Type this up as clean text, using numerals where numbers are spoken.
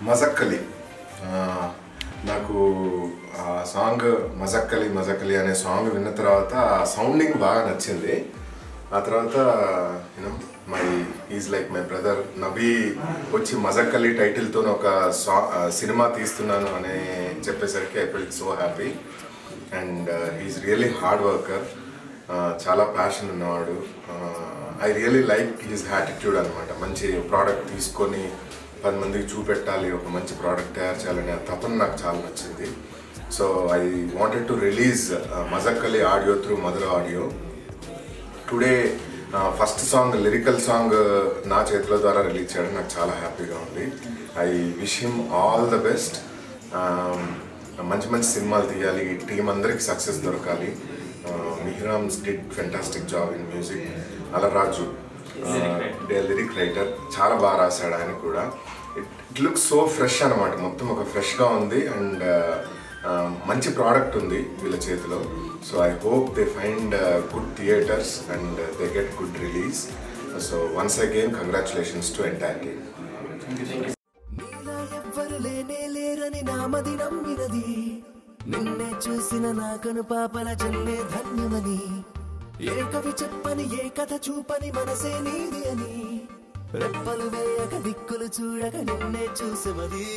మజక్కలి నాకు ఆ సాంగ్ మజక్కలి మజక్కలి అనే సాంగ్ విన్న తర్వాత ఆ సౌండింగ్ బాగా నచ్చింది. ఆ తర్వాత is like my brother Nabi వచ్చి మజక్కలి టైటిల్తో ఒక సినిమా తీస్తున్నాను అని చెప్పేసరికి I felt so happy. And is really hard worker, చాలా ప్యాషన్ ఉన్నవాడు. I really like his attitude అనమాట. మంచి ప్రోడక్ట్ తీసుకొని 10 మందికి చూపెట్టాలి, ఒక మంచి ప్రోడక్ట్ తయారు చేయాలనే తపన నాకు చాలా నచ్చింది. So I wanted to release మజక్కలి ఆడియో త్రూ మదర్ audio. Today first song lyrical song నా చేతుల ద్వారా రిలీజ్ చేయడం నాకు చాలా హ్యాపీగా ఉంది. I wish him all the best. మంచి మంచి సినిమాలు తీయాలి, టీం అందరికి సక్సెస్ దొరకాలి. మిహిరామ్స్ did fantastic job in music. Alaraju lyric writer, చాలా బాగా రాశాడు ఆయన కూడా. ఇట్ లుక్స్ సో ఫ్రెష్ అనమాట, మొత్తం ఒక ఫ్రెష్గా ఉంది. అండ్ మంచి ప్రోడక్ట్ ఉంది వీళ్ళ చేతిలో. So I hope they find good theatres and they get good release. So once again congratulations to entire team. నిన్నే చూసిన నా కను పాపల జన్మే ధన్యమని, ఏ కవి చెప్పని ఏ కథ చూపని మనసే నీది అని, రెప్పలు వేయక దిక్కులు చూడక నిన్నే చూసమది.